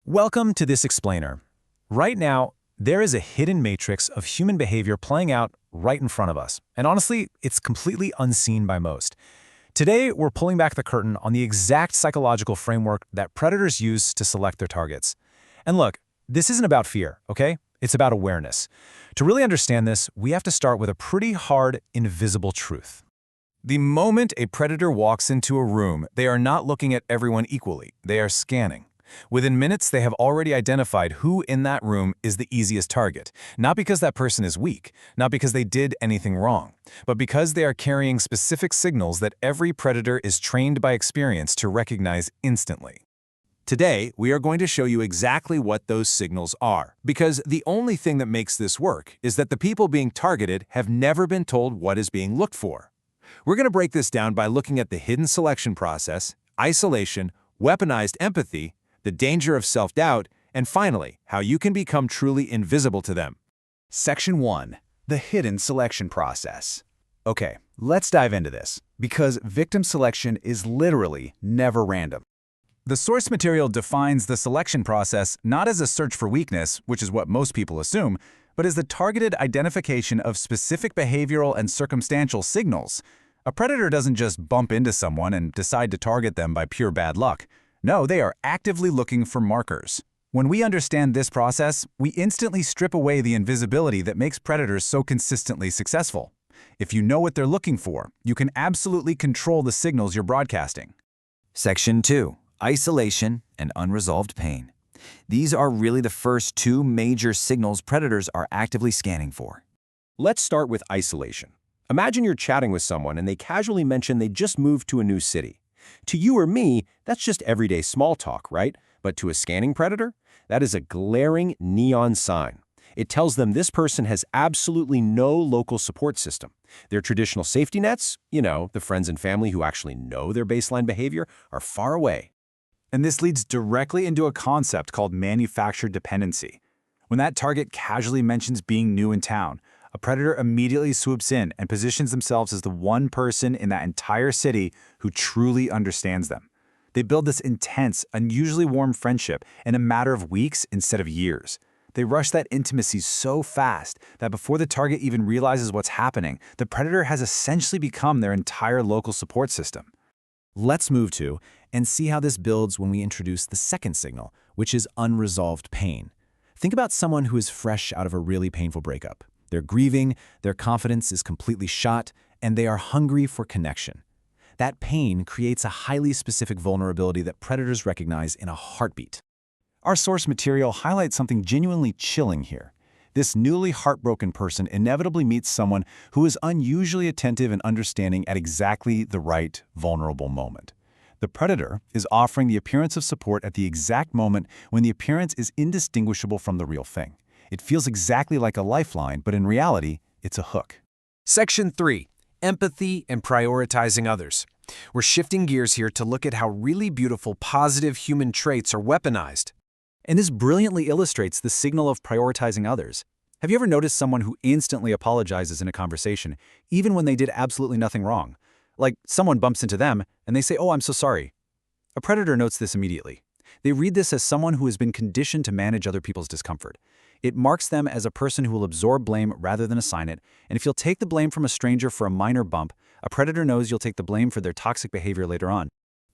Welcome to this explainer. Right now, there is a hidden matrix of human behavior playing out right in front of us, and honestly, it's completely unseen by most. Today, we're pulling back the curtain on the exact psychological framework that predators use to select their targets. And look, this isn't about fear, okay? It's about awareness. To really understand this, we have to start with a pretty hard, invisible truth. The moment a predator walks into a room, they are not looking at everyone equally. They are scanning. Within minutes, they have already identified who in that room is the easiest target, not because that person is weak, not because they did anything wrong, but because they are carrying specific signals that every predator is trained by experience to recognize instantly. Today, we are going to show you exactly what those signals are, because the only thing that makes this work is that the people being targeted have never been told what is being looked for. We're going to break this down by looking at the hidden selection process, isolation, weaponized empathy, the danger of self-doubt, and finally, how you can become truly invisible to them. Section 1. The hidden selection process. Okay, let's dive into this, because victim selection is literally never random. The source material defines the selection process not as a search for weakness, which is what most people assume, but as the targeted identification of specific behavioral and circumstantial signals. A predator doesn't just bump into someone and decide to target them by pure bad luck. No, they are actively looking for markers. When we understand this process, we instantly strip away the invisibility that makes predators so consistently successful. If you know what they're looking for, you can absolutely control the signals you're broadcasting. Section 2. Isolation and unresolved pain. These are really the first two major signals predators are actively scanning for. Let's start with isolation. Imagine you're chatting with someone and they casually mention they just moved to a new city. To you or me, that's just everyday small talk, right? But to a scanning predator, that is a glaring neon sign. It tells them this person has absolutely no local support system. Their traditional safety nets, the friends and family who actually know their baseline behavior, are far away. And this leads directly into a concept called manufactured dependency. When that target casually mentions being new in town, a predator immediately swoops in and positions themselves as the one person in that entire city who truly understands them. They build this intense, unusually warm friendship in a matter of weeks instead of years. They rush that intimacy so fast that before the target even realizes what's happening, the predator has essentially become their entire local support system. Let's move to and see how this builds when we introduce the second signal, which is unresolved pain. Think about someone who is fresh out of a really painful breakup. They're grieving, their confidence is completely shot, and they are hungry for connection. That pain creates a highly specific vulnerability that predators recognize in a heartbeat. Our source material highlights something genuinely chilling here. This newly heartbroken person inevitably meets someone who is unusually attentive and understanding at exactly the right, vulnerable moment. The predator is offering the appearance of support at the exact moment when the appearance is indistinguishable from the real thing. It feels exactly like a lifeline, but in reality, it's a hook. Section 3. Empathy and prioritizing others. We're shifting gears here to look at how really beautiful, positive human traits are weaponized. And this brilliantly illustrates the signal of prioritizing others. Have you ever noticed someone who instantly apologizes in a conversation, even when they did absolutely nothing wrong? Like someone bumps into them and they say, "Oh, I'm so sorry." A predator notes this immediately. They read this as someone who has been conditioned to manage other people's discomfort. It marks them as a person who will absorb blame rather than assign it, and if you'll take the blame from a stranger for a minor bump, a predator knows you'll take the blame for their toxic behavior later on.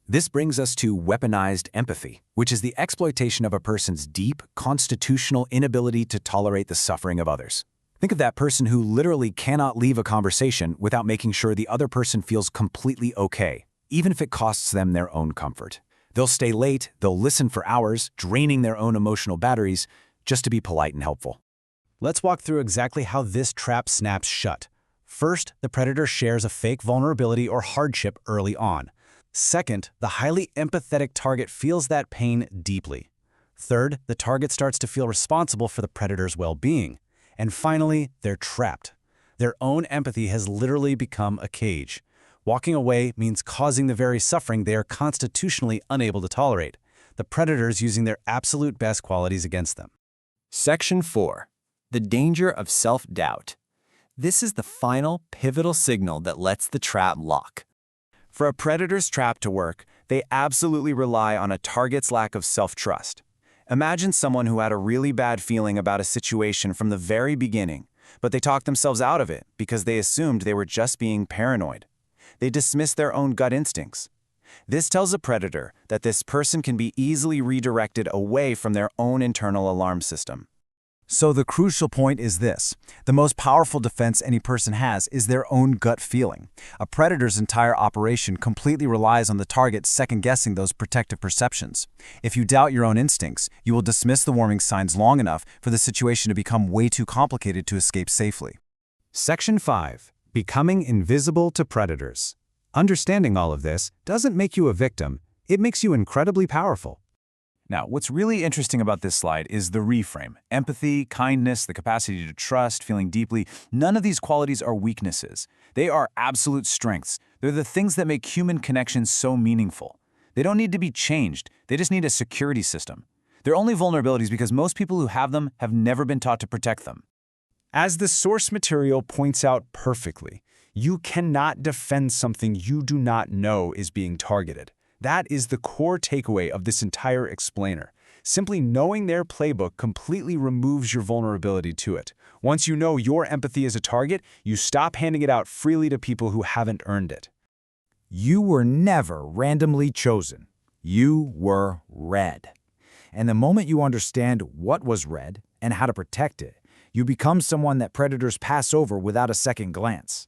This brings us to weaponized empathy, which is the exploitation of a person's deep, constitutional inability to tolerate the suffering of others. Think of that person who literally cannot leave a conversation without making sure the other person feels completely okay, even if it costs them their own comfort. They'll stay late, they'll listen for hours, draining their own emotional batteries, just to be polite and helpful. Let's walk through exactly how this trap snaps shut. First, the predator shares a fake vulnerability or hardship early on. Second, the highly empathetic target feels that pain deeply. Third, the target starts to feel responsible for the predator's well-being. And finally, they're trapped. Their own empathy has literally become a cage. Walking away means causing the very suffering they are constitutionally unable to tolerate. The predators using their absolute best qualities against them. Section 4. The danger of self-doubt. This is the final pivotal signal that lets the trap lock. For a predator's trap to work, they absolutely rely on a target's lack of self-trust. Imagine someone who had a really bad feeling about a situation from the very beginning, but they talked themselves out of it because they assumed they were just being paranoid. They dismissed their own gut instincts. This tells a predator that this person can be easily redirected away from their own internal alarm system. So the crucial point is this. The most powerful defense any person has is their own gut feeling. A predator's entire operation completely relies on the target second-guessing those protective perceptions. If you doubt your own instincts, you will dismiss the warning signs long enough for the situation to become way too complicated to escape safely. Section 5. Becoming invisible to predators. Understanding all of this doesn't make you a victim, it makes you incredibly powerful. Now, what's really interesting about this slide is the reframe. Empathy, kindness, the capacity to trust, feeling deeply, none of these qualities are weaknesses. They are absolute strengths. They're the things that make human connections so meaningful. They don't need to be changed. They just need a security system. They're only vulnerabilities because most people who have them have never been taught to protect them. As the source material points out perfectly, you cannot defend something you do not know is being targeted. That is the core takeaway of this entire explainer. Simply knowing their playbook completely removes your vulnerability to it. Once you know your empathy is a target, you stop handing it out freely to people who haven't earned it. You were never randomly chosen. You were read. And the moment you understand what was read and how to protect it, you become someone that predators pass over without a second glance.